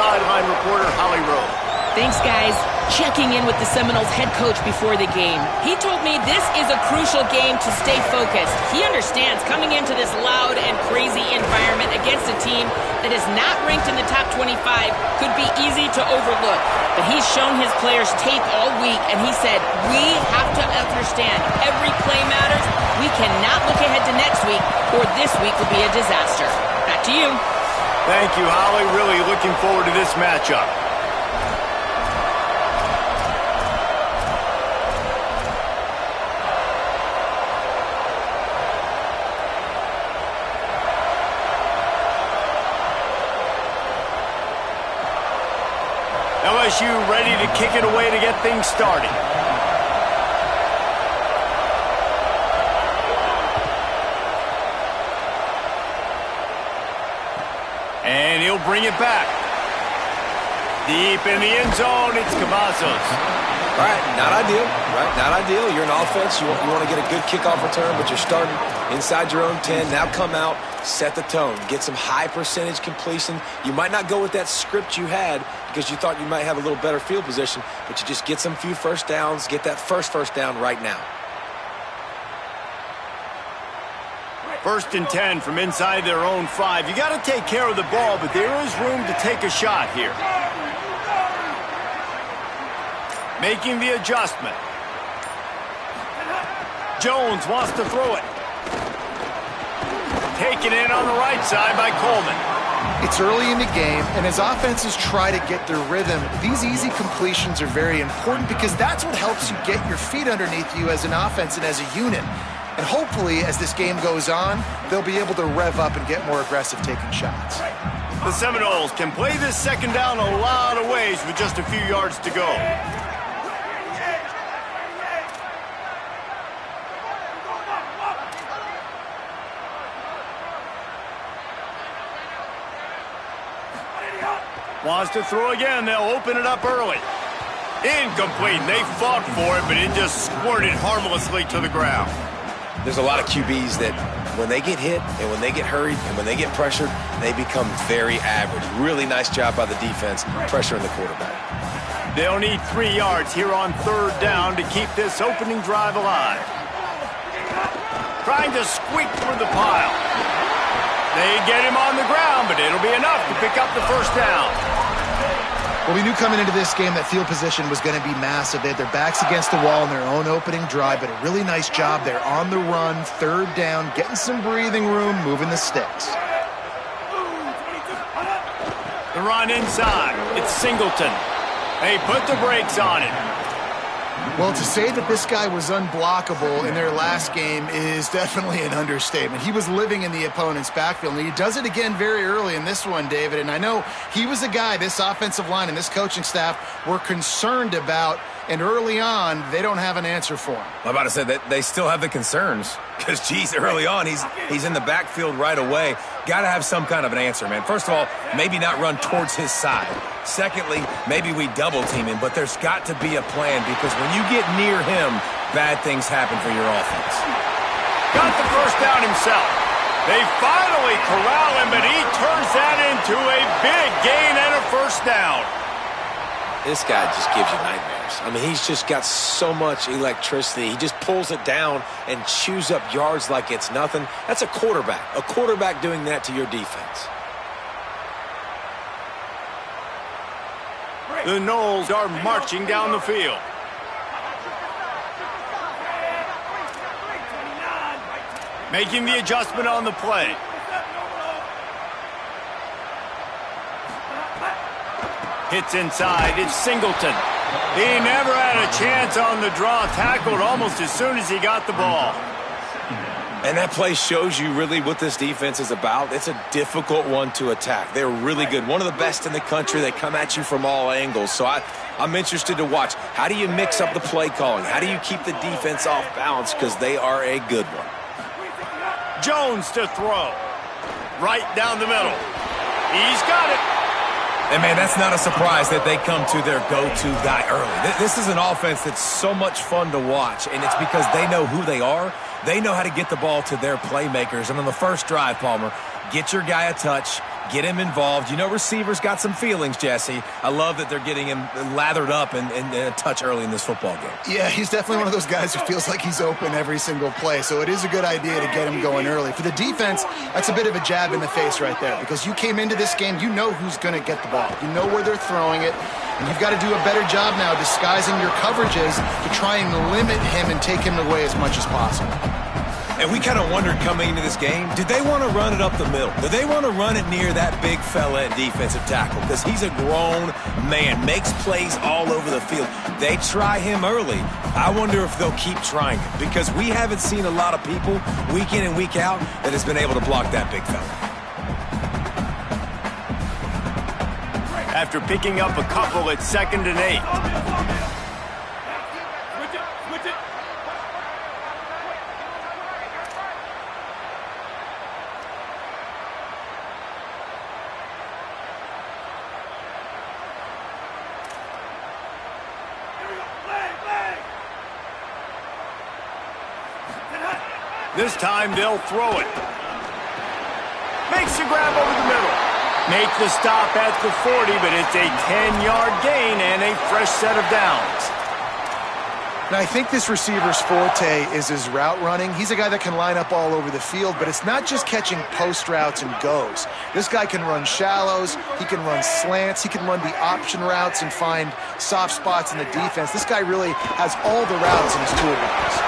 sideline reporter, Holly Rowe. Thanks, guys. Checking in with the Seminoles head coach before the game. He told me this is a crucial game to stay focused. He understands coming into this loud and crazy environment against a team that is not ranked in the top 25 could be easy to overlook. But he's shown his players tape all week, and he said, we have to understand every play matters. We cannot look ahead to next week, or this week will be a disaster. Back to you. Thank you, Holly. Really looking forward to this matchup. LSU ready to kick it away to get things started. And he'll bring it back. Deep in the end zone, it's Cavazos. All right, not ideal, right? Not ideal. You're an offense. You want to get a good kickoff return, but you're starting inside your own 10. Now come out, set the tone, get some high percentage completion. You might not go with that script you had because you thought you might have a little better field position, but you just get some few first downs, get that first down right now. 1st and 10 from inside their own 5. You got to take care of the ball, but there is room to take a shot here. Making the adjustment. Jones wants to throw it. Taken in on the right side by Coleman. It's early in the game, and as offenses try to get their rhythm, these easy completions are very important because that's what helps you get your feet underneath you as an offense and as a unit. And hopefully, as this game goes on, they'll be able to rev up and get more aggressive taking shots. The Seminoles can play this second down a lot of ways with just a few yards to go. Wants to throw again. They'll open it up early. Incomplete. They fought for it, but it just squirted harmlessly to the ground. There's a lot of QBs that when they get hit and when they get hurried and when they get pressured, they become very average. Really nice job by the defense pressuring the quarterback. They'll need 3 yards here on 3rd down to keep this opening drive alive. Trying to squeak through the pile. They get him on the ground, but it'll be enough to pick up the 1st down. Well, we knew coming into this game that field position was going to be massive. They had their backs against the wall in their own opening drive, but a really nice job. They're on the run, 3rd down, getting some breathing room, moving the sticks. The run inside. It's Singleton. They put the brakes on it. Well, to say that this guy was unblockable in their last game is definitely an understatement. He was living in the opponent's backfield, and he does it again very early in this one, David. And I know he was a guy this offensive line and this coaching staff were concerned about, and early on, they don't have an answer for him. I'm about to say that they still have the concerns because, geez, early on, he's in the backfield right away. Got to have some kind of an answer, man. First of all, maybe not run towards his side. Secondly, maybe we double team him, but there's got to be a plan because when you get near him, bad things happen for your offense. Got the 1st down himself. They finally corral him, but he turns that into a big gain and a 1st down. This guy just gives you nightmares. I mean, he's just got so much electricity. He just pulls it down and chews up yards like it's nothing. That's a quarterback. A quarterback doing that to your defense. The Noles are marching down the field. Making the adjustment on the play. Hits inside. It's Singleton. He never had a chance on the draw. Tackled almost as soon as he got the ball. And that play shows you really what this defense is about. It's a difficult one to attack. They're really good. One of the best in the country. They come at you from all angles. So I'm interested to watch. How do you mix up the play calling? How do you keep the defense off balance? Because they are a good one. Jones to throw. Right down the middle. He's got it. And, man, that's not a surprise that they come to their go-to guy early. This is an offense that's so much fun to watch, and it's because they know who they are. They know how to get the ball to their playmakers. And on the first drive, Palmer, get your guy a touch, Get him involved. You know receivers got some feelings, Jesse. I love that they're getting him lathered up and a touch early in this football game. Yeah, he's definitely one of those guys who feels like he's open every single play, so it is a good idea to get him going early. For the defense, that's a bit of a jab in the face right there, because you came into this game, you know who's going to get the ball. You know where they're throwing it, and you've got to do a better job now disguising your coverages to try and limit him and take him away as much as possible. And we kind of wondered coming into this game, did they want to run it up the middle? Did they want to run it near that big fella at defensive tackle? Because he's a grown man, makes plays all over the field. They try him early. I wonder if they'll keep trying it, because we haven't seen a lot of people week in and week out that has been able to block that big fella. After picking up a couple at 2nd and 8. This time they'll throw it. Makes the grab over the middle. Make the stop at the 40, but it's a 10-yard gain and a fresh set of downs. Now, I think this receiver's forte is his route running. He's a guy that can line up all over the field, but it's not just catching post routes and goes. This guy can run shallows, he can run slants, he can run the option routes and find soft spots in the defense. This guy really has all the routes in his toolbox.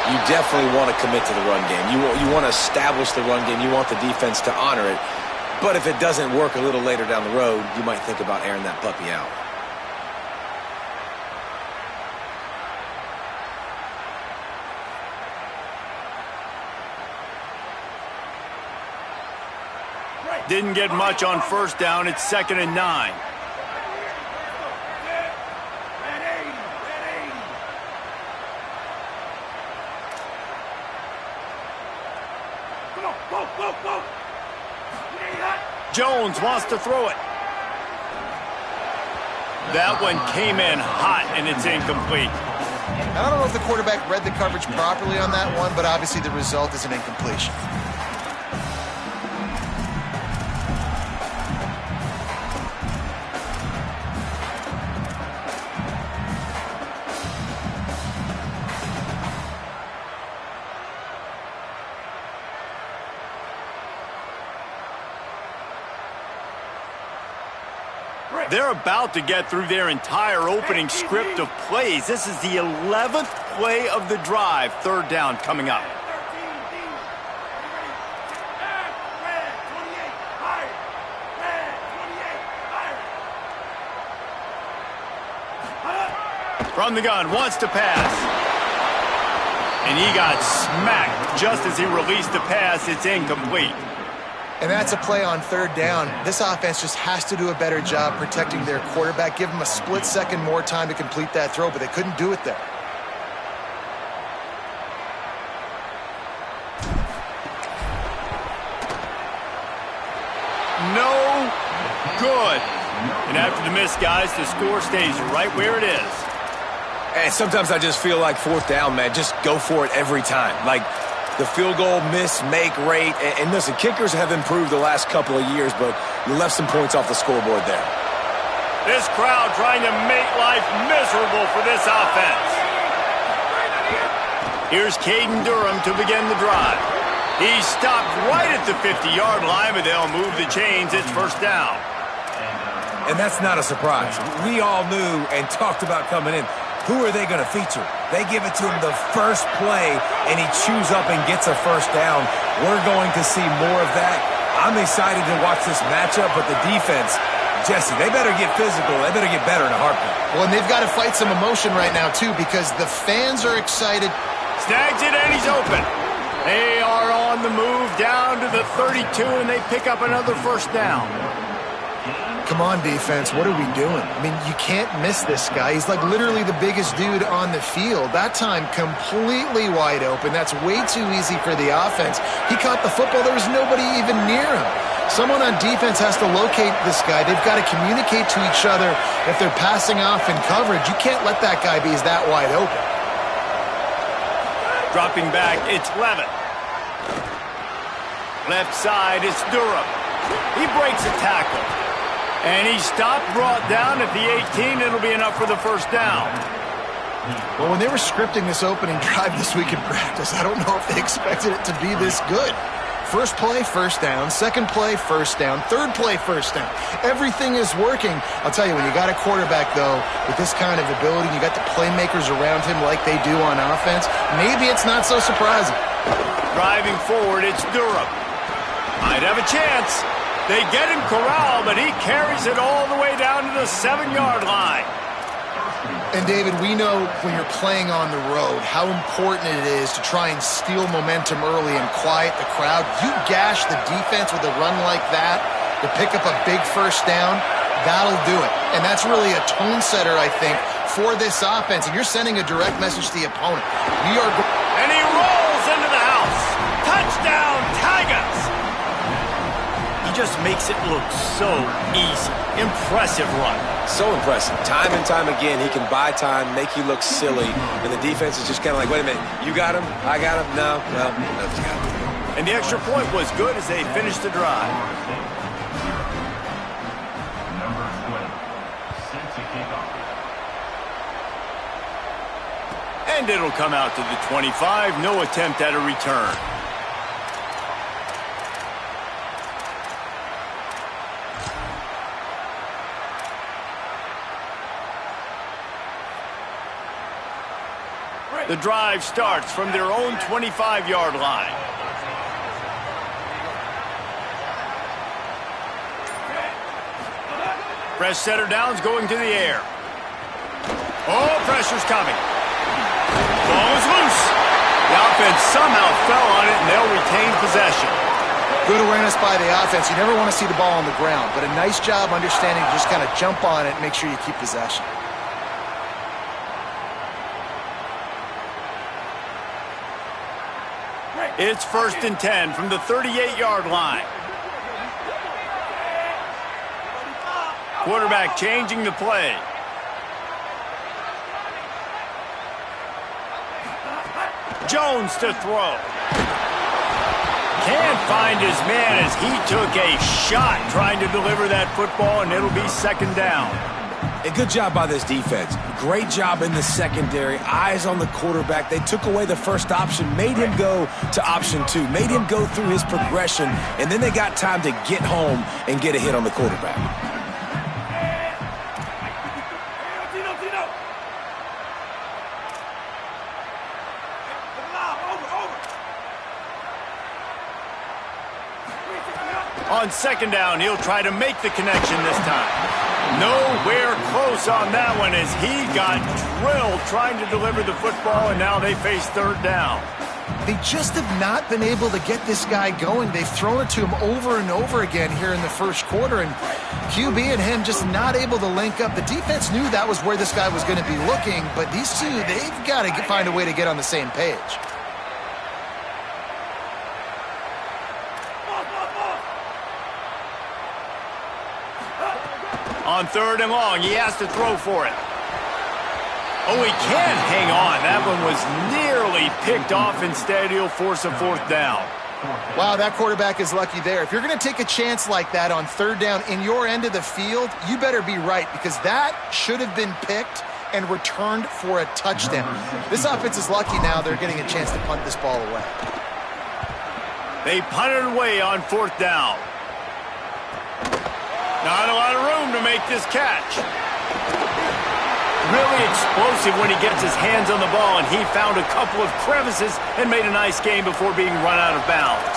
You definitely want to commit to the run game. You want to establish the run game. You want the defense to honor it. But if it doesn't work a little later down the road, you might think about airing that puppy out. Didn't get much on first down. It's 2nd and 9. Jones wants to throw it. That one came in hot, and it's incomplete. I don't know if the quarterback read the coverage properly on that one, but obviously the result is an incompletion. They're about to get through their entire opening script of plays. This is the 11th play of the drive. 3rd down coming up. From the gun, wants to pass. And he got smacked just as he released the pass. It's incomplete. And that's a play on 3rd down. This offense just has to do a better job protecting their quarterback. Give them a split second more time to complete that throw, but they couldn't do it there. No good. And after the miss, guys, the score stays right where it is. And sometimes I just feel like 4th down, man, just go for it every time. Like, the field goal miss-make rate. And listen, kickers have improved the last couple of years, but you left some points off the scoreboard there. This crowd trying to make life miserable for this offense. Here's Caden Durham to begin the drive. He's stopped right at the 50-yard line, but they'll move the chains. It's 1st down. And that's not a surprise. We all knew and talked about coming in. Who are they going to feature? They give it to him the first play, and he chews up and gets a 1st down. We're going to see more of that. I'm excited to watch this matchup, but the defense, Jesse, they better get physical. They better get better in a heartbeat. Well, and they've got to fight some emotion right now, too, because the fans are excited. Snags it, and he's open. They are on the move down to the 32, and they pick up another 1st down. Come on, defense, what are we doing? I mean, you can't miss this guy. He's like literally the biggest dude on the field. That time, completely wide open. That's way too easy for the offense. He caught the football. There was nobody even near him. Someone on defense has to locate this guy. They've got to communicate to each other if they're passing off in coverage. You can't let that guy be that wide open. Dropping back, it's Levitt. Left side, it's Durham. He breaks a tackle. And he's stopped, brought down at the 18. It'll be enough for the first down. Well, when they were scripting this opening drive this week in practice, I don't know if they expected it to be this good. First play, first down. Second play, first down. Third play, first down. Everything is working. I'll tell you, when you got a quarterback, though, with this kind of ability, you got the playmakers around him like they do on offense, maybe it's not so surprising. Driving forward, it's Durham. Might have a chance. They get him corralled, but he carries it all the way down to the 7-yard line. And, David, we know when you're playing on the road how important it is to try and steal momentum early and quiet the crowd. You gash the defense with a run like that to pick up a big first down, that'll do it. And that's really a tone setter, I think, for this offense. And you're sending a direct message to the opponent. And he rolls into the house. Touchdown, Tigers! Just makes it look so easy. Impressive run. So impressive. Time and time again, he can buy time, make you look silly, and the defense is just kind of like, wait a minute, you got him? I got him? No, nothing's got him. And the extra point was good as they finished the drive. And it'll come out to the 25. No attempt at a return. The drive starts from their own 25-yard line. Fresh setter downs going to the air. Oh, pressure's coming. Ball is loose. The offense somehow fell on it, and they'll retain possession. Good awareness by the offense. You never want to see the ball on the ground, but a nice job understanding to just kind of jump on it and make sure you keep possession. It's 1st and 10 from the 38-yard line. Quarterback changing the play. Jones to throw. Can't find his man as he took a shot trying to deliver that football, and it'll be 2nd down. A good job by this defense. Great job in the secondary. Eyes on the quarterback. They took away the first option, made him go to option 2, made him go through his progression, and then they got time to get home and get a hit on the quarterback. On 2nd down, he'll try to make the connection this time. Nowhere close on that one as he got drilled trying to deliver the football, and now they face 3rd down. They just have not been able to get this guy going. They've thrown it to him over and over again here in the first quarter, and QB and him just not able to link up. The defense knew that was where this guy was going to be looking, but these two, they've got to find a way to get on the same page. On 3rd and long, he has to throw for it. Oh, he can't hang on. That one was nearly picked off. Instead, he'll force a 4th down. Wow, that quarterback is lucky there. If you're going to take a chance like that on 3rd down in your end of the field, you better be right, because that should have been picked and returned for a touchdown. This offense is lucky now they're getting a chance to punt this ball away. They punted away on 4th down. Not a lot of room to make this catch. Really explosive when he gets his hands on the ball, and he found a couple of crevices and made a nice game before being run out of bounds.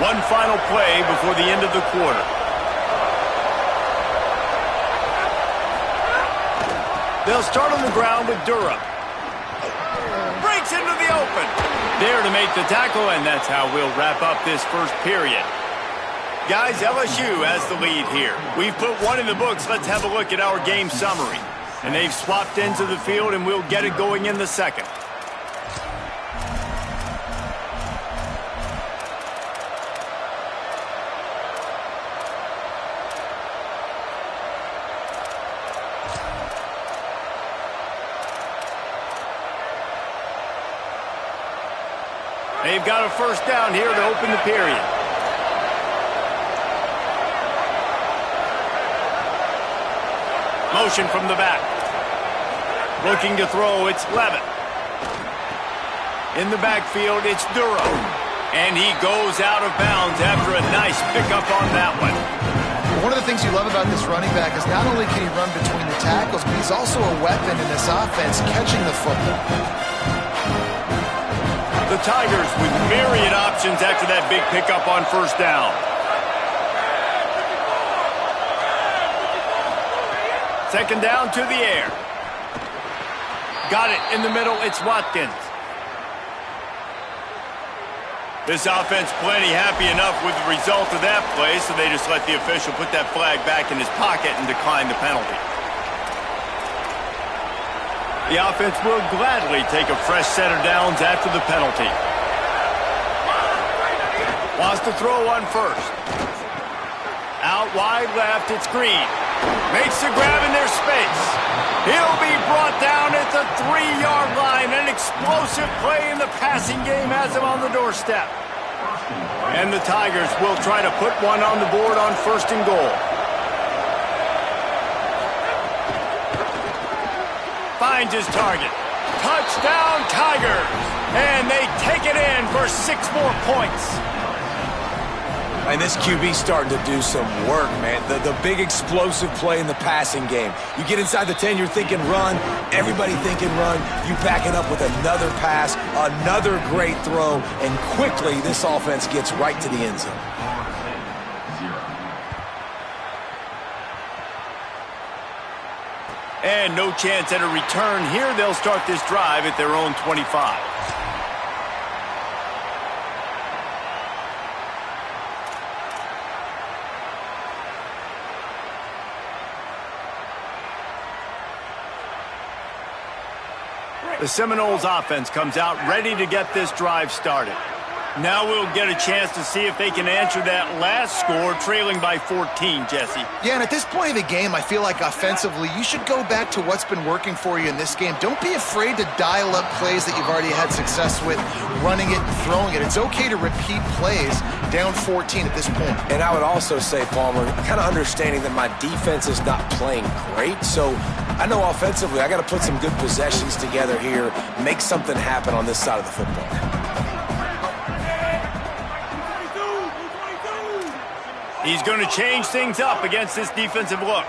One final play before the end of the quarter. They'll start on the ground with Durham. Breaks into the open. There to make the tackle, and that's how we'll wrap up this first period. Guys, LSU has the lead here. We've put one in the books. Let's have a look at our game summary. And they've swapped ends of the field, and we'll get it going in the second. They've got a first down here to open the period. Motion from the back. Looking to throw, it's Levitt. In the backfield, it's Duro. And he goes out of bounds after a nice pickup on that one. One of the things you love about this running back is not only can he run between the tackles, but he's also a weapon in this offense catching the football. The Tigers with myriad options after that big pickup on first down. Second down to the air. Got it in the middle, it's Watkins. This offense plenty happy enough with the result of that play, so they just let the official put that flag back in his pocket and decline the penalty. The offense will gladly take a fresh set of downs after the penalty. Wants to throw on first. Out wide left, it's Green. Makes the grab in their space. He'll be brought down at the 3-yard line. An explosive play in the passing game has him on the doorstep. And the Tigers will try to put one on the board on first and goal. Finds his target. Touchdown, Tigers! And they take it in for 6 more points. And this QB's starting to do some work, man. The big explosive play in the passing game. You get inside the 10, you're thinking run. Everybody thinking run. You back it up with another pass, another great throw, and quickly this offense gets right to the end zone. And no chance at a return here. They'll start this drive at their own 25. The Seminoles offense comes out ready to get this drive started. Now we'll get a chance to see if they can answer that last score, trailing by 14, Jesse. Yeah, and at this point of the game, I feel like offensively, you should go back to what's been working for you in this game. Don't be afraid to dial up plays that you've already had success with, running it and throwing it. It's okay to repeat plays down 14 at this point. And I would also say, Palmer, kind of understanding that my defense is not playing great, so I know offensively I got to put some good possessions together here, make something happen on this side of the football. He's going to change things up against this defensive look.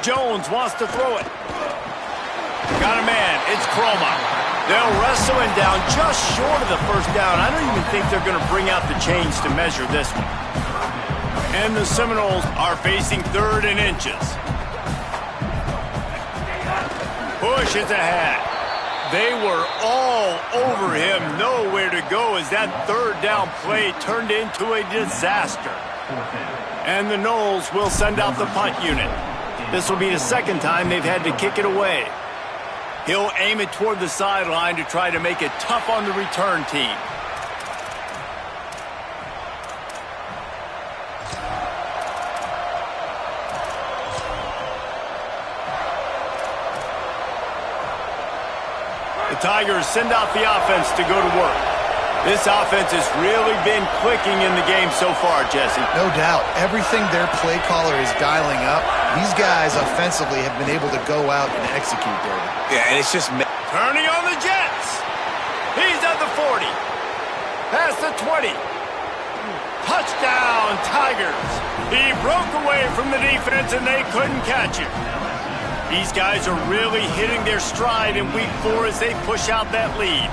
Jones wants to throw it. Got a man. It's Croma. They'll wrestle him down just short of the first down. I don't even think they're going to bring out the chains to measure this one. And the Seminoles are facing 3rd and inches. Push is ahead. They were all over him, nowhere to go as that 3rd down play turned into a disaster. And the Noles will send out the punt unit. This will be the 2nd time they've had to kick it away. He'll aim it toward the sideline to try to make it tough on the return team. The Tigers send out the offense to go to work. This offense has really been clicking in the game so far, Jesse. No doubt. Everything their play caller is dialing up, these guys offensively have been able to go out and execute, David. Yeah, and it's just... Turning on the Jets. He's at the 40. Past the 20. Touchdown, Tigers. He broke away from the defense and they couldn't catch him. These guys are really hitting their stride in week 4 as they push out that lead.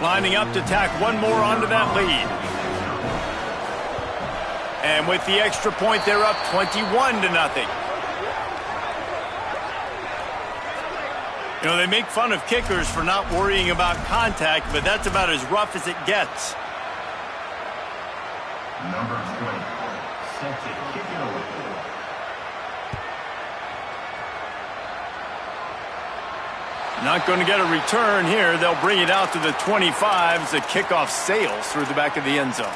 Lining up to tack one more onto that lead. And with the extra point, they're up 21-0. You know, they make fun of kickers for not worrying about contact, but that's about as rough as it gets. Number 20, set to kick it away. Not going to get a return here. They'll bring it out to the 25 as the kickoff sails through the back of the end zone.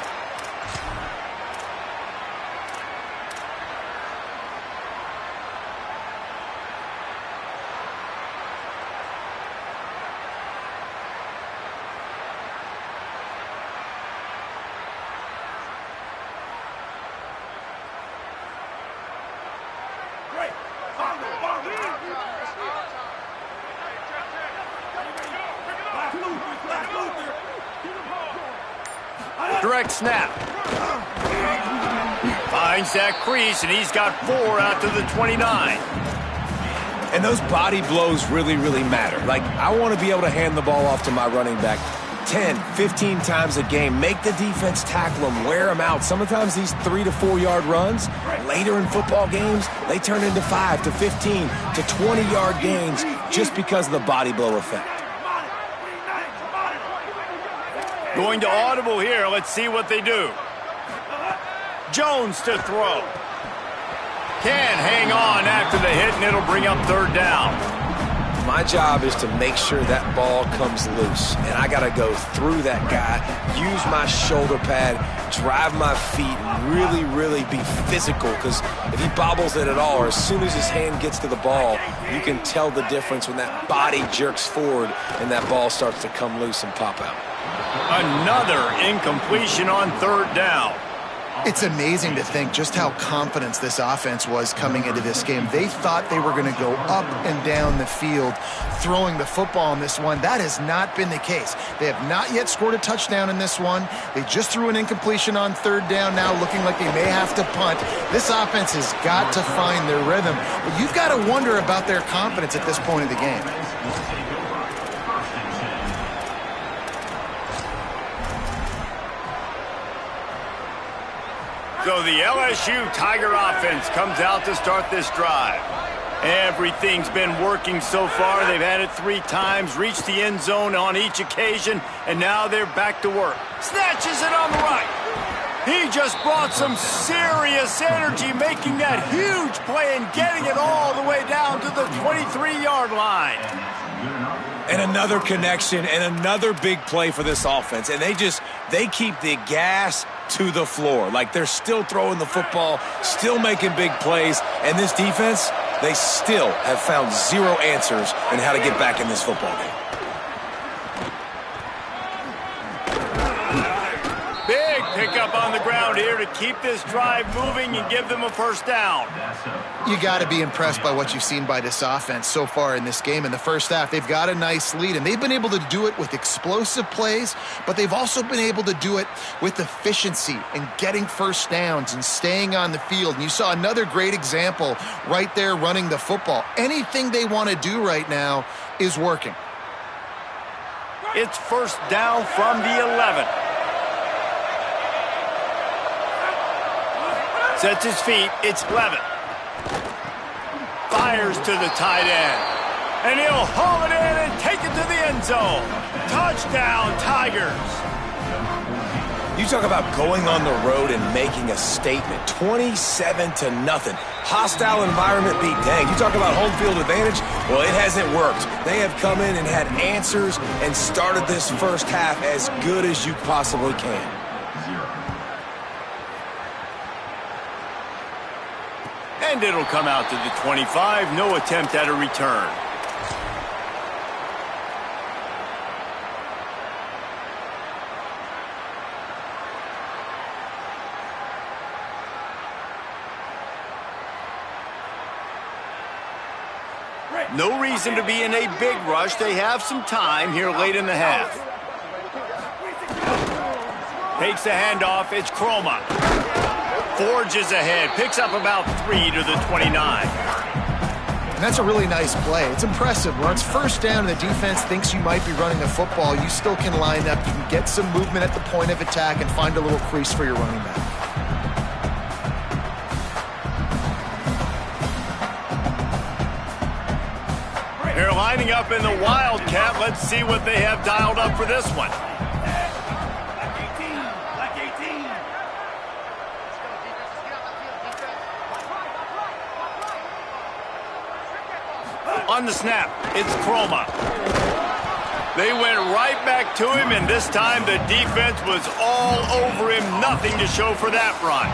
Direct snap. Finds that crease, and he's got 4 out to the 29. And those body blows really, really matter. Like, I want to be able to hand the ball off to my running back 10, 15 times a game. Make the defense tackle them, wear them out. Sometimes these 3 to 4 yard runs, later in football games, they turn into 5 to 15 to 20 yard gains just because of the body blow effect. Going to audible here. Let's see what they do. Jones to throw. Can hang on after the hit, and it'll bring up 3rd down. My job is to make sure that ball comes loose, and I got to go through that guy, use my shoulder pad, drive my feet, and really, really be physical, because if he bobbles it at all, or as soon as his hand gets to the ball, you can tell the difference when that body jerks forward and that ball starts to come loose and pop out. Another incompletion on 3rd down. It's amazing to think just how confident this offense was coming into this game. They thought they were going to go up and down the field throwing the football in this one. That has not been the case. They have not yet scored a touchdown in this one. They just threw an incompletion on 3rd down now, looking like they may have to punt. This offense has got to find their rhythm. But you've got to wonder about their confidence at this point of the game. So the LSU Tiger offense comes out to start this drive. Everything's been working so far. They've had it 3 times, reached the end zone on each occasion, and now they're back to work. Snatches it on the right. He just brought some serious energy, making that huge play and getting it all the way down to the 23-yard line. And another connection and another big play for this offense. And they keep the gas to the floor. Like, they're still throwing the football, still making big plays. And this defense, they still have found 0 answers in how to get back in this football game. Big pickup on the ground here to keep this drive moving and give them a 1st down. You got to be impressed by what you've seen by this offense so far in this game. In the first half, they've got a nice lead, and they've been able to do it with explosive plays, but they've also been able to do it with efficiency and getting 1st downs and staying on the field. And you saw another great example right there running the football. Anything they want to do right now is working. It's 1st down from the 11. Sets his feet. It's Levitt. Fires to the tight end. And he'll haul it in and take it to the end zone. Touchdown, Tigers. You talk about going on the road and making a statement. 27-0. Hostile environment beat dang. You talk about home field advantage. Well, it hasn't worked. They have come in and had answers and started this first half as good as you possibly can. And it'll come out to the 25. No attempt at a return. No reason to be in a big rush. They have some time here late in the half. Takes the handoff. It's Chroma. Forges ahead. Picks up about 3 to the 29. And that's a really nice play. It's impressive. When it's 1st down and the defense thinks you might be running the football, you still can line up. You can get some movement at the point of attack and find a little crease for your running back. They're lining up in the Wildcat. Let's see what they have dialed up for this one. On the snap, it's Chroma. They went right back to him, and this time the defense was all over him. Nothing to show for that run.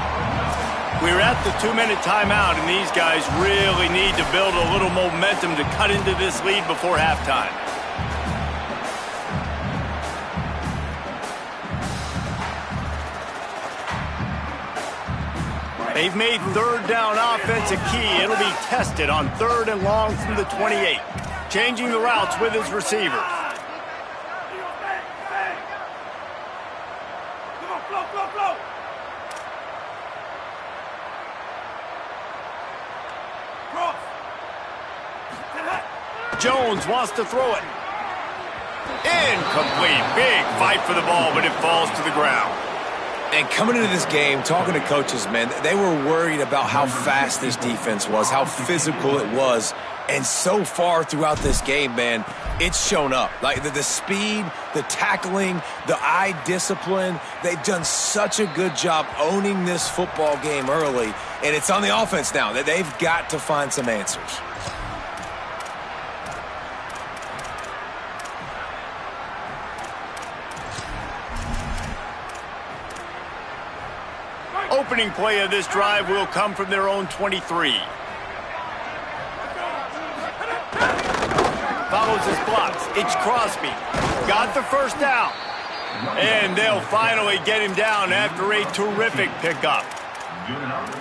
We're at the 2-minute timeout, and these guys really need to build a little momentum to cut into this lead before halftime. They've made 3rd down offense a key. It'll be tested on 3rd and long from the 28. Changing the routes with his receivers. Jones wants to throw it. Incomplete. Big fight for the ball, but it falls to the ground. And coming into this game, talking to coaches, man, they were worried about how fast this defense was, how physical it was. And so far throughout this game, man, it's shown up. Like the speed, the tackling, the eye discipline, they've done such a good job owning this football game early. And it's on the offense now that they've got to find some answers. Opening play of this drive will come from their own 23. Follows his blocks. It's Crosby. Got the first down. And they'll finally get him down after a terrific pickup.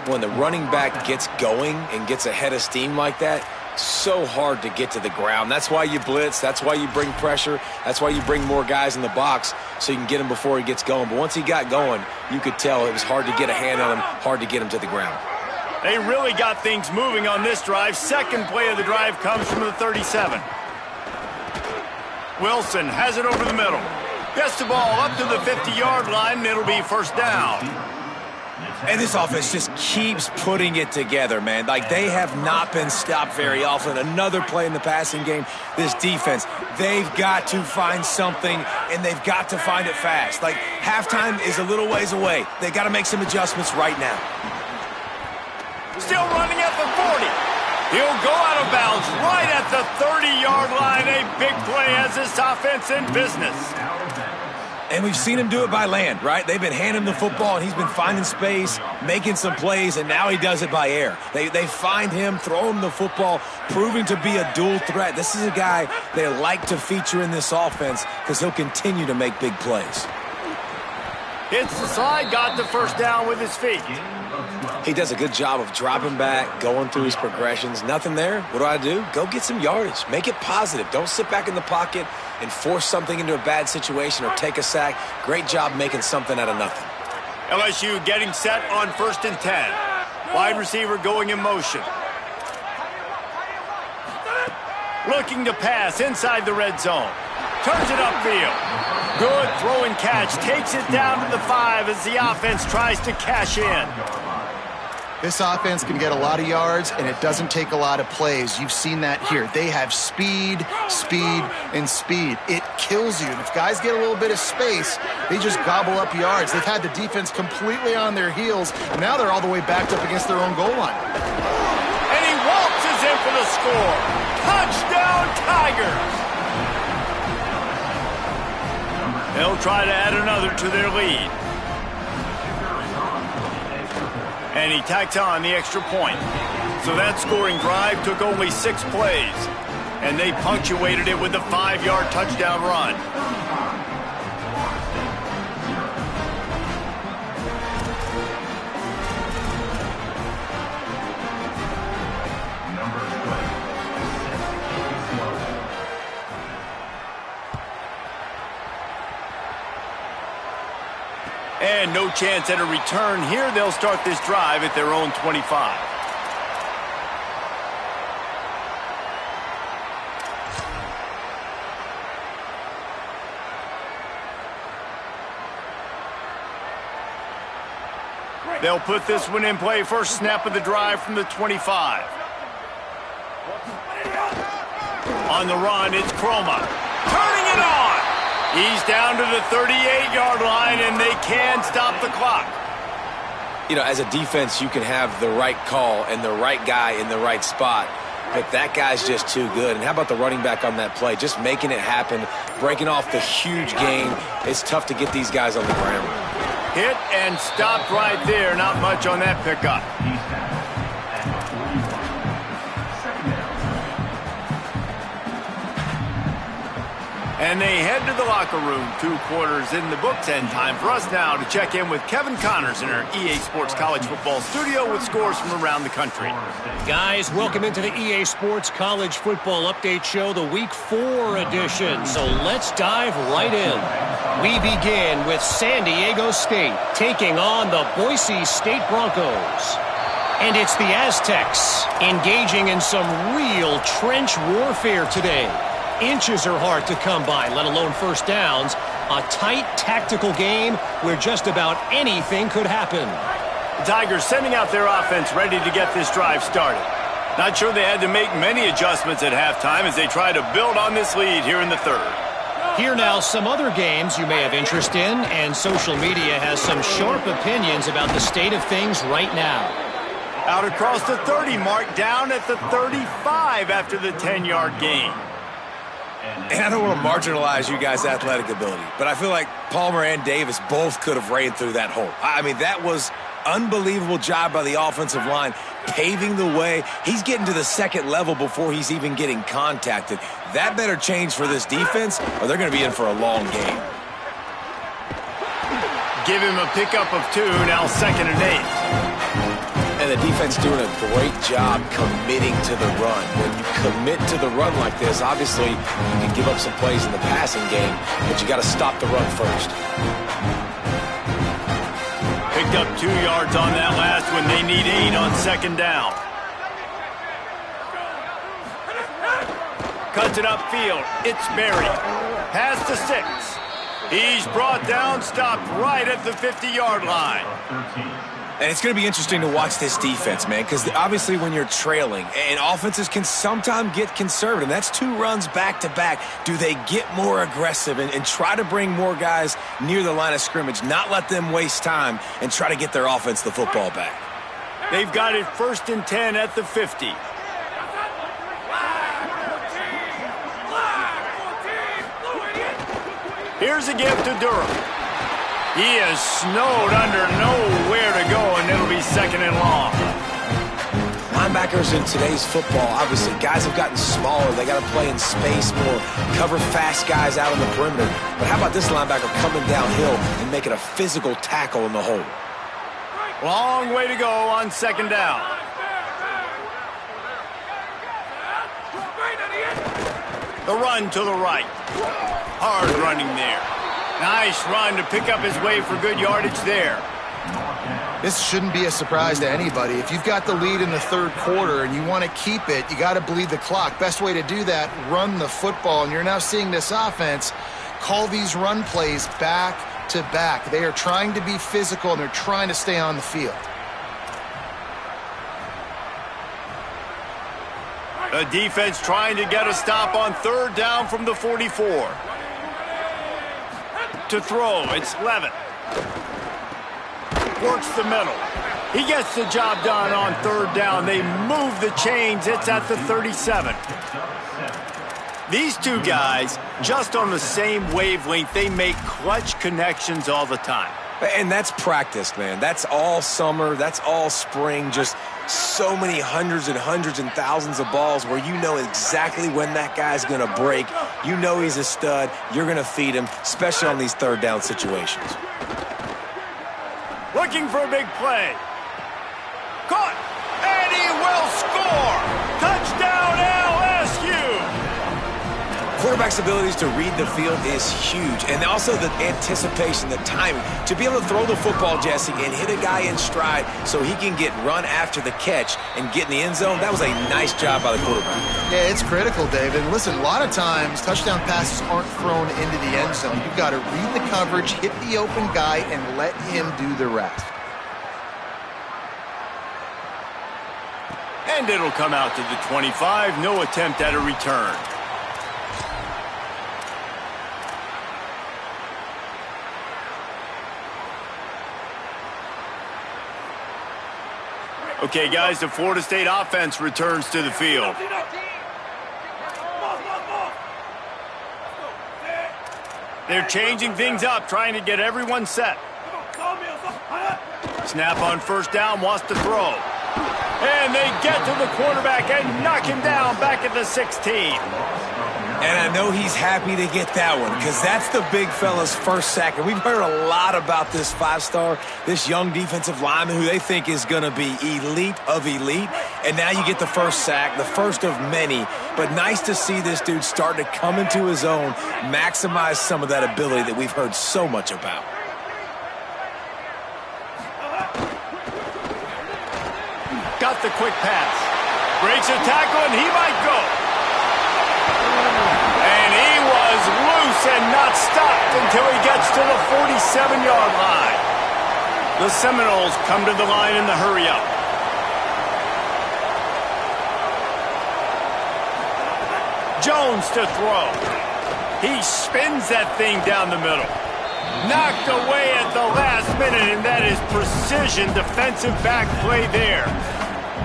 When the running back gets going and gets ahead of steam like that, so hard to get to the ground. That's why you blitz. That's why you bring pressure. That's why you bring more guys in the box so you can get him before he gets going. But once he got going, you could tell it was hard to get a hand on him, hard to get him to the ground. They really got things moving on this drive. Second play of the drive comes from the 37. Wilson has it over the middle. Gets the ball up to the 50-yard line, and it'll be first down. And this offense just keeps putting it together, man. Like, they have not been stopped very often. Another play in the passing game. This defense, they've got to find something, and they've got to find it fast. Like, halftime is a little ways away. They got to make some adjustments right now. Still running at the 40. He'll go out of bounds right at the 30-yard line. A big play has this offense in business. And we've seen him do it by land, right? They've been handing him the football, and he's been finding space, making some plays, and now he does it by air. They find him, throw him the football, proving to be a dual threat. This is a guy they like to feature in this offense because he'll continue to make big plays. Hits the slide, got the first down with his feet. He does a good job of dropping back, going through his progressions. Nothing there. What do? Go get some yardage. Make it positive. Don't sit back in the pocket and force something into a bad situation or take a sack. Great job making something out of nothing. LSU getting set on 1st and 10. Wide receiver going in motion. Looking to pass inside the red zone. Turns it upfield. Good throw and catch. Takes it down to the 5 as the offense tries to cash in. This offense can get a lot of yards, and it doesn't take a lot of plays. You've seen that here. They have speed, and speed. It kills you. And if guys get a little bit of space, they just gobble up yards. They've had the defense completely on their heels, and now they're all the way backed up against their own goal line. And he waltzes in for the score. Touchdown, Tigers! They'll try to add another to their lead. And he tacks on the extra point. So that scoring drive took only 6 plays. And they punctuated it with a 5-yard touchdown run. And no chance at a return here. They'll start this drive at their own 25. They'll put this one in play. First snap of the drive from the 25. On the run, it's Croma. Turning it on. He's down to the 38-yard line, and they can stop the clock. You know, as a defense, you can have the right call and the right guy in the right spot, but that guy's just too good. And how about the running back on that play? Just making it happen, breaking off the huge gain. It's tough to get these guys on the ground. Hit and stopped right there. Not much on that pickup. And they head to the locker room. 2 quarters in the books, and time for us now to check in with Kevin Connors in our EA Sports College Football studio with scores from around the country. Guys, welcome into the EA Sports College Football Update Show, the Week 4 edition. So let's dive right in. We begin with San Diego State taking on the Boise State Broncos. And it's the Aztecs engaging in some real trench warfare today. Inches are hard to come by, let alone first downs. A tight tactical game where just about anything could happen. The Tigers sending out their offense ready to get this drive started. Not sure they had to make many adjustments at halftime as they try to build on this lead here in the third. Here now some other games you may have interest in, and social media has some sharp opinions about the state of things right now. Out across the 30 mark, down at the 35 after the 10-yard gain. And I don't want to marginalize you guys' athletic ability, but I feel like Palmer and Davis both could have ran through that hole. I mean, that was unbelievable job by the offensive line, paving the way. He's getting to the second level before he's even getting contacted. That better change for this defense, or they're going to be in for a long game. Give him a pickup of 2, now 2nd and 8. And the defense doing a great job committing to the run. When you commit to the run like this, obviously you can give up some plays in the passing game, but you got to stop the run first. Picked up 2 yards on that last one. They need 8 on 2nd down. Cuts it upfield. It's buried. Pass to 6. He's brought down, stopped right at the 50-yard line. And it's going to be interesting to watch this defense, man, because obviously when you're trailing, and offenses can sometimes get conservative. That's 2 runs back-to-back. Do they get more aggressive and try to bring more guys near the line of scrimmage, not let them waste time, and try to get their offense the football back? They've got it 1st and 10 at the 50. Here's a give to Durham. He is snowed under, nowhere to go, and it'll be 2nd and long. Linebackers in today's football, obviously, guys have gotten smaller. They got to play in space more, cover fast guys out on the perimeter. But how about this linebacker coming downhill and making a physical tackle in the hole? Long way to go on 2nd down. The run to the right. Hard running there. Nice run to pick up his way for good yardage there. This shouldn't be a surprise to anybody. If you've got the lead in the 3rd quarter and you want to keep it, you got to bleed the clock. Best way to do that, run the football. And you're now seeing this offense call these run plays back to back. They are trying to be physical, and they're trying to stay on the field. The defense trying to get a stop on 3rd down from the 44. To throw, it's Levitt. Works the middle. He gets the job done on 3rd down. They move the chains. It's at the 37. These 2 guys, just on the same wavelength, they make clutch connections all the time. And that's practice, man. That's all summer. That's all spring. Just so many hundreds and thousands of balls where you know exactly when that guy's going to break. You know he's a stud. You're going to feed him, especially on these 3rd down situations. Looking for a big play. Caught. And he will score. Touchdown LSU. Quarterback's abilities to read the field is huge, and also the anticipation, the timing. To be able to throw the football, Jesse, and hit a guy in stride so he can get run after the catch and get in the end zone, that was a nice job by the quarterback. Yeah, it's critical, David. And listen, a lot of times touchdown passes aren't thrown into the end zone. You've got to read the coverage, hit the open guy, and let him do the rest. And it'll come out to the 25. No attempt at a return. Okay, guys, the Florida State offense returns to the field. They're changing things up, trying to get everyone set. Snap on 1st down, wants to throw. And they get to the quarterback and knock him down back at the 16. And I know he's happy to get that one because that's the big fella's first sack. And we've heard a lot about this five-star, this young defensive lineman who they think is going to be elite of elite. And now you get the first sack, the first of many. But nice to see this dude start to come into his own, maximize some of that ability that we've heard so much about. Got the quick pass. Breaks a tackle, and he might go. And he was loose and not stopped until he gets to the 47-yard line. The Seminoles come to the line in the hurry-up. Jones to throw. He spins that thing down the middle. Knocked away at the last minute, and that is precision defensive back play there.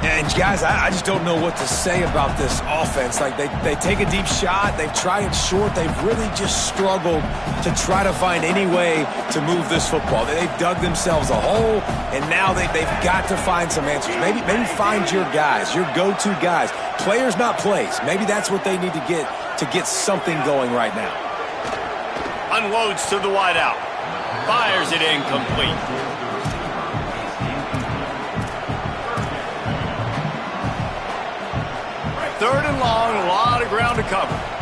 And, guys, I just don't know what to say about this offense. Like, they take a deep shot. They've tried it short. They've really just struggled to try to find any way to move this football. They've dug themselves a hole, and now they've got to find some answers. Maybe find your guys, your go-to guys. Players, not plays. Maybe that's what they need to get something going right now. Unloads to the wideout. Fires it incomplete. Third and long, a lot of ground to cover.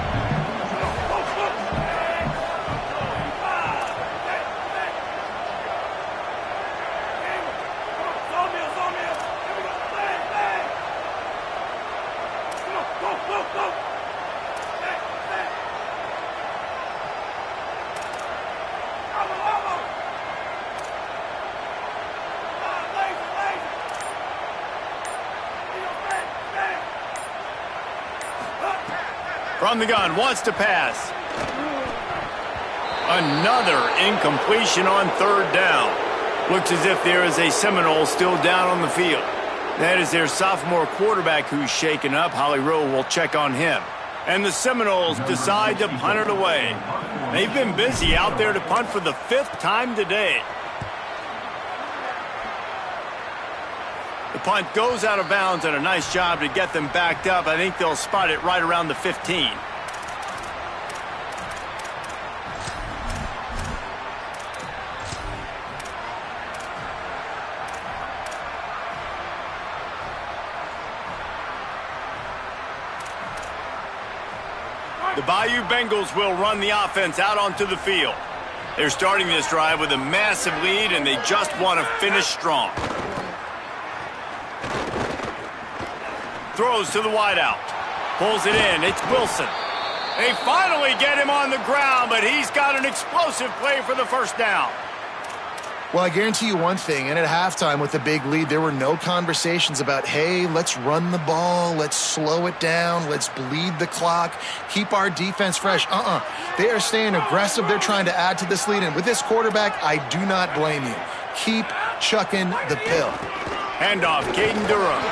From the gun, wants to pass. Another incompletion on third down. Looks as if there is a Seminole still down on the field. That is their sophomore quarterback who's shaken up. Holly Rowe will check on him. And the Seminoles decide to punt it away. They've been busy out there to punt for the 5th time today. The punt goes out of bounds, and a nice job to get them backed up. I think they'll spot it right around the 15. The Bayou Bengals will run the offense out onto the field. They're starting this drive with a massive lead, and they just want to finish strong. Throws to the wideout. Pulls it in. It's Wilson. They finally get him on the ground, but he's got an explosive play for the first down. Well, I guarantee you one thing, and at halftime with the big lead, there were no conversations about, hey, let's run the ball, let's slow it down, let's bleed the clock, keep our defense fresh. They are staying aggressive. They're trying to add to this lead, and with this quarterback, I do not blame you. Keep chucking the pill. Handoff, Caden Durham.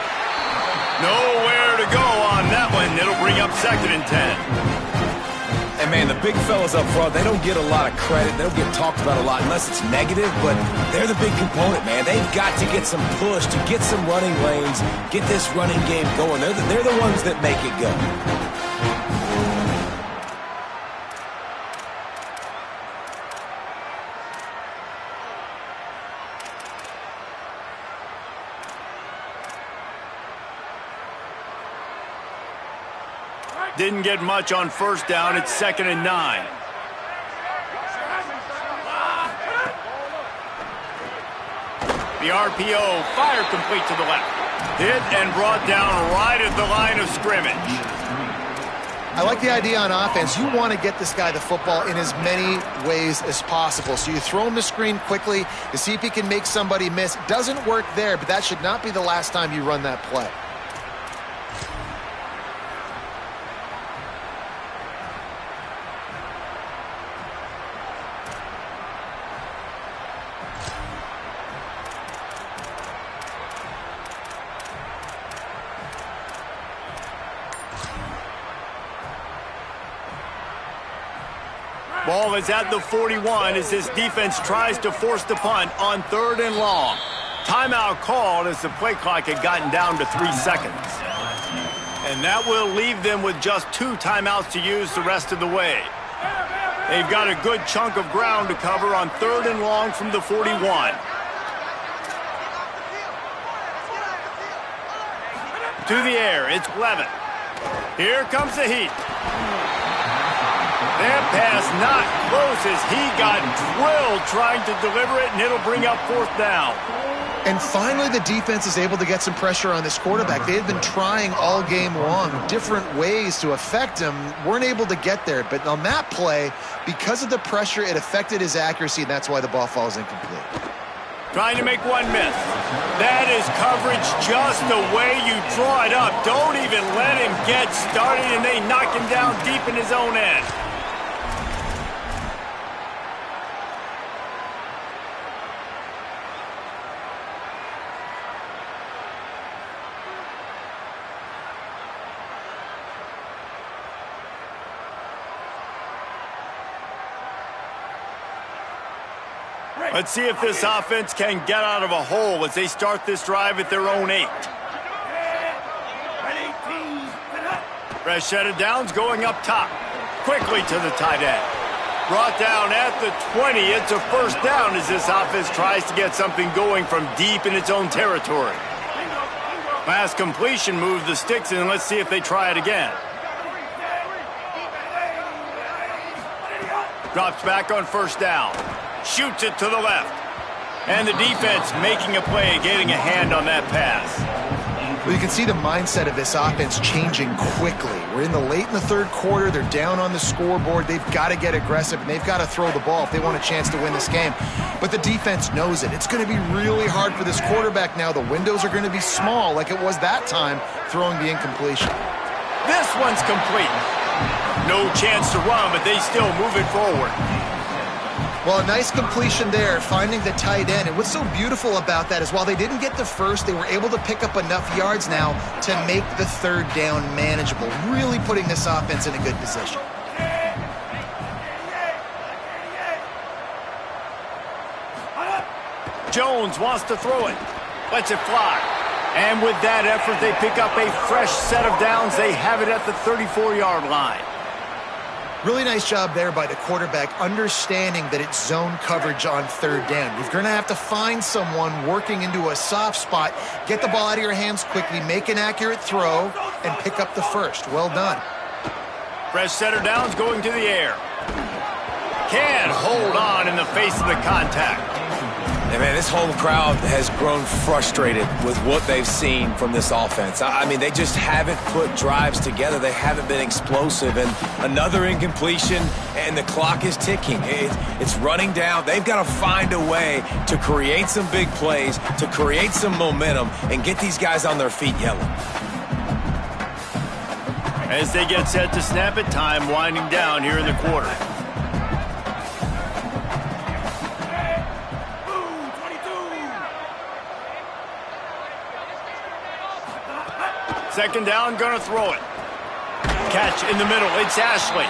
Nowhere to go on that one. It'll bring up 2nd and 10. And, man, the big fellas up front, they don't get a lot of credit. They don't get talked about a lot unless it's negative, but they're the big component, man. They've got to get some push, to get some running lanes, get this running game going. They're the ones that make it go. Didn't get much on first down. It's 2nd and 9. The RPO, fire complete to the left. Hit and brought down right at the line of scrimmage. I like the idea on offense. You want to get this guy the football in as many ways as possible. So you throw him the screen quickly to see if he can make somebody miss. Doesn't work there, but that should not be the last time you run that play. Ball is at the 41 as this defense tries to force the punt on 3rd and long. Timeout called as the play clock had gotten down to 3 seconds. And that will leave them with just 2 timeouts to use the rest of the way. They've got a good chunk of ground to cover on 3rd and long from the 41. To the air, it's Levin. Here comes the heat. That pass not close as he got drilled trying to deliver it, and it'll bring up 4th down. And finally, the defense is able to get some pressure on this quarterback. They had been trying all game long different ways to affect him, weren't able to get there. But on that play, because of the pressure, it affected his accuracy, and that's why the ball falls incomplete. Trying to make one miss. That is coverage just the way you draw it up. Don't even let him get started, and they knock him down deep in his own end. Let's see if this offense can get out of a hole as they start this drive at their own 8. Fresh set of downs going up top. Quickly to the tight end. Brought down at the 20. It's a 1st down as this offense tries to get something going from deep in its own territory. Last completion moved the sticks, and let's see if they try it again. Drops back on 1st down. Shoots it to the left. And the defense making a play, getting a hand on that pass. Well, you can see the mindset of this offense changing quickly. We're late in the 3rd quarter. They're down on the scoreboard. They've got to get aggressive, and they've got to throw the ball if they want a chance to win this game. But the defense knows it. It's going to be really hard for this quarterback now. The windows are going to be small like it was that time throwing the incompletion. This one's complete. No chance to run, but they still move it forward. Well, a nice completion there, finding the tight end. And what's so beautiful about that is while they didn't get the first, they were able to pick up enough yards now to make the 3rd down manageable, really putting this offense in a good position. Jones wants to throw it. Lets it fly. And with that effort, they pick up a fresh set of downs. They have it at the 34-yard line. Really nice job there by the quarterback, understanding that it's zone coverage on 3rd down. You're going to have to find someone working into a soft spot, get the ball out of your hands quickly, make an accurate throw, and pick up the 1st. Well done. Fresh set of downs going to the air. Can't hold on in the face of the contact. And man, this whole crowd has grown frustrated with what they've seen from this offense. I mean, they just haven't put drives together. They haven't been explosive. And another incompletion, and the clock is ticking. It's running down. They've got to find a way to create some big plays, to create some momentum, and get these guys on their feet yelling. As they get set to snap it, time winding down here in the quarter. Second down, gonna throw it. Catch in the middle, it's Ashley.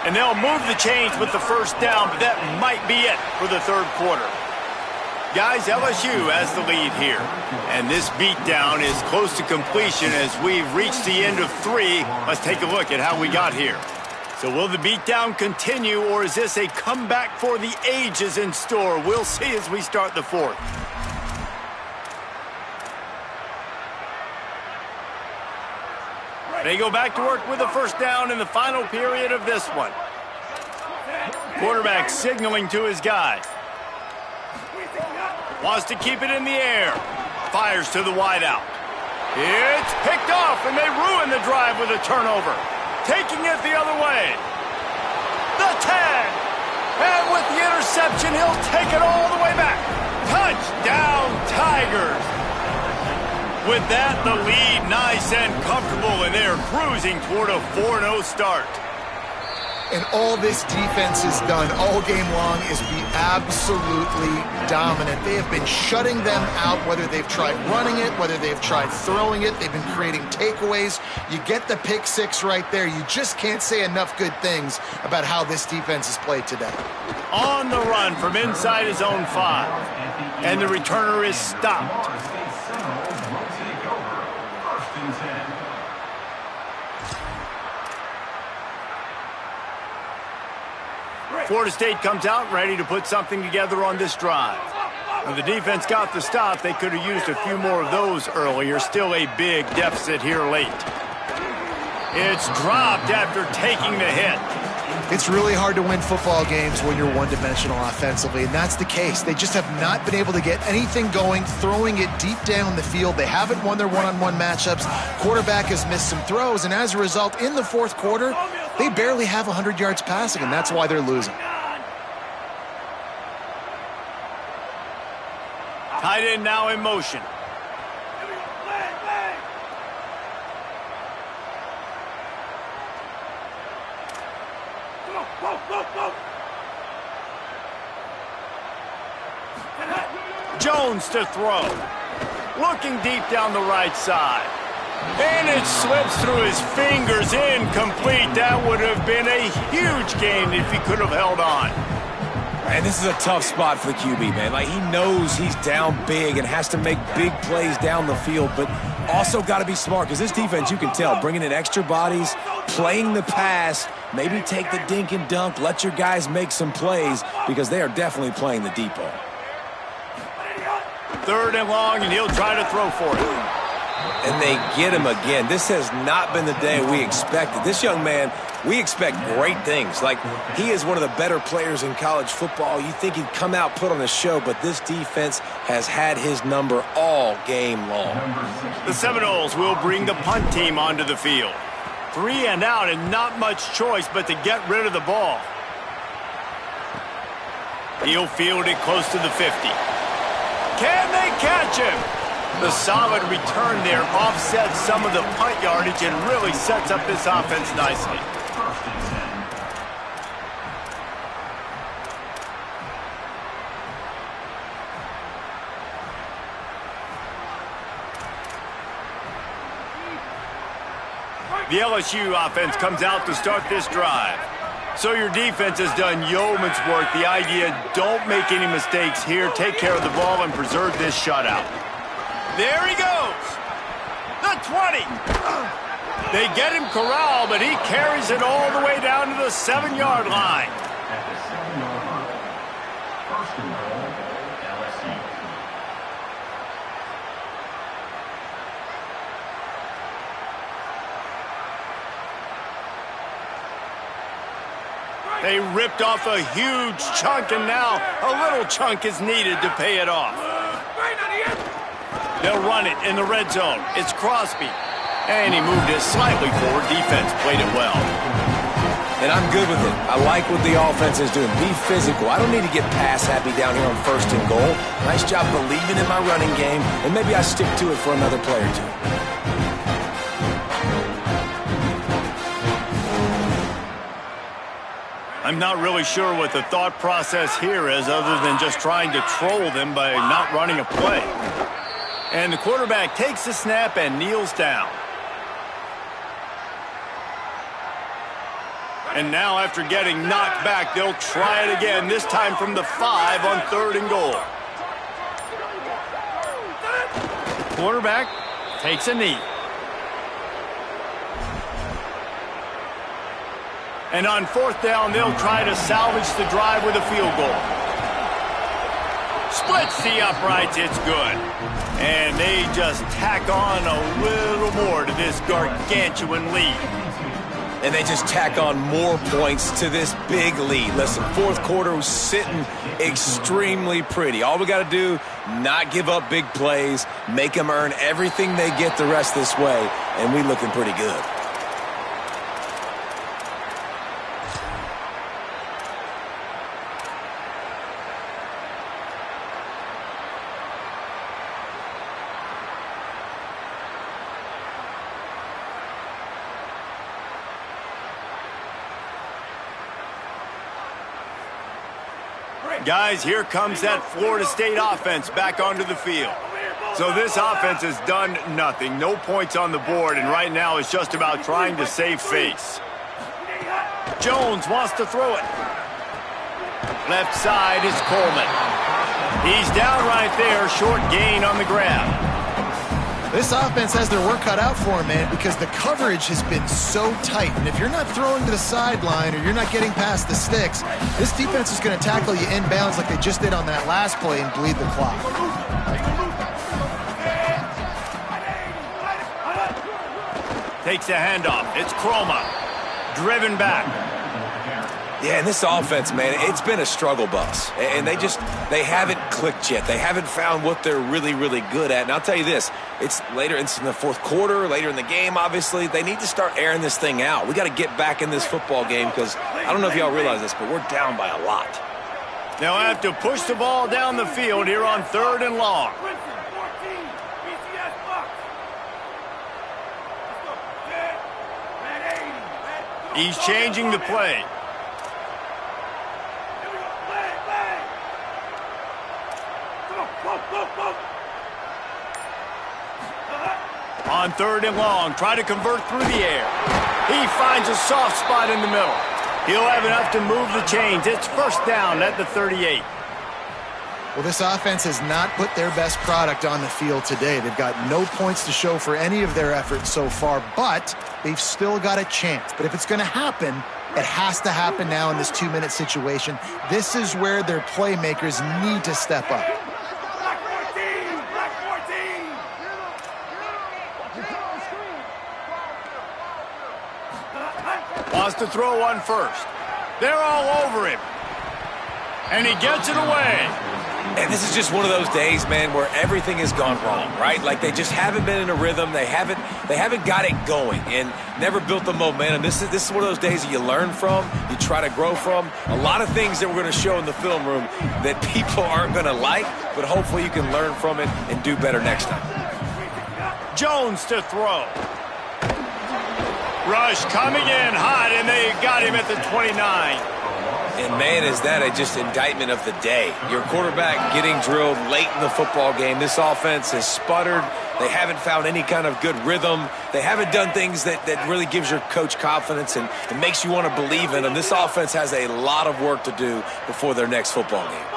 And they'll move the chains with the 1st down, but that might be it for the 3rd quarter. Guys, LSU has the lead here. And this beatdown is close to completion as we've reached the end of 3. Let's take a look at how we got here. So will the beatdown continue, or is this a comeback for the ages in store? We'll see as we start the 4th. They go back to work with the 1st down in the final period of this one. Quarterback signaling to his guy. Wants to keep it in the air. Fires to the wideout. It's picked off, and they ruin the drive with a turnover. Taking it the other way. The tag. And with the interception, he'll take it all the way back. Touchdown, Tigers. With that, the lead nice and comfortable, and they're cruising toward a 4-0 start. And all this defense has done all game long is be absolutely dominant. They have been shutting them out, whether they've tried running it, whether they've tried throwing it. They've been creating takeaways. You get the pick 6 right there. You just can't say enough good things about how this defense has played today. On the run from inside his own 5. And the returner is stopped. Florida State comes out ready to put something together on this drive. When the defense got the stop, they could have used a few more of those earlier. Still a big deficit here late. It's dropped after taking the hit. It's really hard to win football games when you're one-dimensional offensively, and that's the case. They just have not been able to get anything going, throwing it deep down the field. They haven't won their one-on-one matchups. Quarterback has missed some throws, and as a result, in the fourth quarter, they barely have 100 yards passing, and that's why they're losing. Tight end now in motion. Jones to throw. Looking deep down the right side. And it slips through his fingers, incomplete. That would have been a huge gain if he could have held on. And this is a tough spot for the QB, man. Like, he knows he's down big and has to make big plays down the field, but also got to be smart because this defense, you can tell, bringing in extra bodies, playing the pass, maybe take the dink and dunk, let your guys make some plays because they are definitely playing the deep ball. 3rd and long, and he'll try to throw for it. And they get him again. This has not been the day we expected. This young man, we expect great things. Like, he is one of the better players in college football. You think he'd come out, put on a show, but this defense has had his number all game long. The Seminoles will bring the punt team onto the field. 3 and out, and not much choice but to get rid of the ball. He'll field it close to the 50. Can they catch him? The solid return there offsets some of the punt yardage and really sets up this offense nicely. The LSU offense comes out to start this drive. So your defense has done yeoman's work. The idea, don't make any mistakes here. Take care of the ball and preserve this shutout. There he goes. The 20. They get him corralled, but he carries it all the way down to the 7-yard line. At the 7-yard line. 1st and goal, LSU. They ripped off a huge chunk, and now a little chunk is needed to pay it off. They'll run it in the red zone. It's Crosby. And he moved it slightly forward. Defense played it well. And I'm good with it. I like what the offense is doing. Be physical. I don't need to get pass happy down here on 1st and goal. Nice job believing in my running game, and maybe I stick to it for another play or two. I'm not really sure what the thought process here is other than just trying to troll them by not running a play. And the quarterback takes the snap and kneels down. And now after getting knocked back, they'll try it again, this time from the 5 on 3rd and goal. Quarterback takes a knee. And on 4th down, they'll try to salvage the drive with a field goal. Splits the uprights, it's good. And they just tack on a little more to this gargantuan lead. And they just tack on more points to this big lead. Listen, 4th quarter was sitting extremely pretty. All we got to do, not give up big plays, make them earn everything they get the rest this way, and we looking pretty good. Guys, here comes that Florida State offense back onto the field. So this offense has done nothing. No points on the board, and right now it's just about trying to save face. Jones wants to throw it. Left side is Coleman. He's down right there, short gain on the grab. This offense has their work cut out for them, man, because the coverage has been so tight. And if you're not throwing to the sideline or you're not getting past the sticks, this defense is going to tackle you inbounds like they just did on that last play and bleed the clock. Takes a handoff. It's Croma. Driven back. Yeah, and this offense, man, it's been a struggle bus. And they haven't clicked yet. They haven't found what they're really, really good at. And I'll tell you this, it's in the fourth quarter, later in the game, obviously. They need to start airing this thing out. We got to get back in this football game because I don't know if y'all realize this, but we're down by a lot. They'll have to push the ball down the field here on 3rd and long. He's changing the play. On 3rd and long, try to convert through the air. He finds a soft spot in the middle. He'll have enough to move the chains. It's 1st down at the 38. Well, this offense has not put their best product on the field today. They've got no points to show for any of their efforts so far, but they've still got a chance. But if it's going to happen, it has to happen now in this 2-minute situation. This is where their playmakers need to step up. Wants to throw one first. They're all over him. And he gets it away. And this is just one of those days, man, where everything has gone wrong, right? Like they just haven't been in a rhythm. They haven't got it going and never built the momentum. This is one of those days that you learn from, you try to grow from. A lot of things that we're going to show in the film room that people aren't going to like, but hopefully you can learn from it and do better next time. Jones to throw. Rush coming in hot, and they got him at the 29. And, man, is that just indictment of the day. Your quarterback getting drilled late in the football game. This offense has sputtered. They haven't found any kind of good rhythm. They haven't done things that really gives your coach confidence and it makes you want to believe in them. This offense has a lot of work to do before their next football game.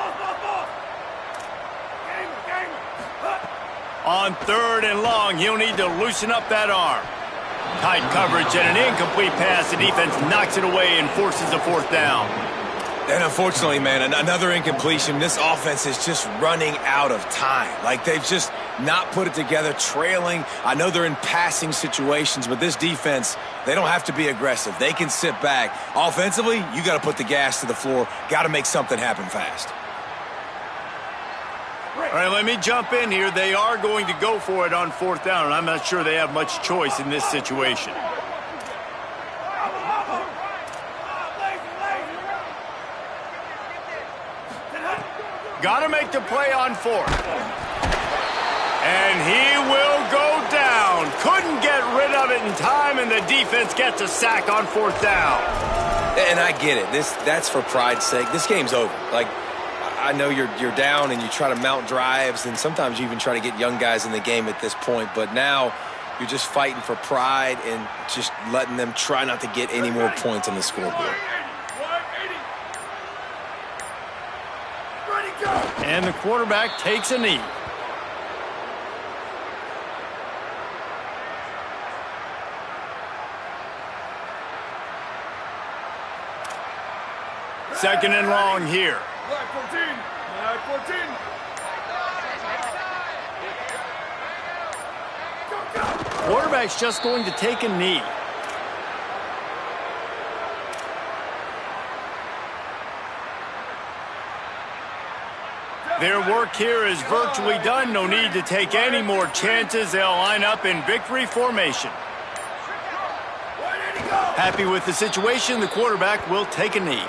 On 3rd and long, he'll need to loosen up that arm. Tight coverage and an incomplete pass. The defense knocks it away and forces a 4th down. And unfortunately, man, another incompletion. This offense is just running out of time. Like they've just not put it together, trailing. I know they're in passing situations, but this defense, they don't have to be aggressive. They can sit back. Offensively, you got to put the gas to the floor. Got to make something happen fast. All right, let me jump in here. They are going to go for it on 4th down, and I'm not sure they have much choice in this situation. Got to make the play on 4th. And he will go down. Couldn't get rid of it in time, and the defense gets a sack on 4th down. And I get it. That's for pride's sake. This game's over. Like, I know you're down and you try to mount drives, and sometimes you even try to get young guys in the game at this point. But now you're just fighting for pride and just letting them try not to get any more points on the scoreboard. And the quarterback takes a knee. Second and long here. Quarterback's just going to take a knee. Their work here is virtually done. No need to take any more chances. They'll line up in victory formation. Happy with the situation, the quarterback will take a knee.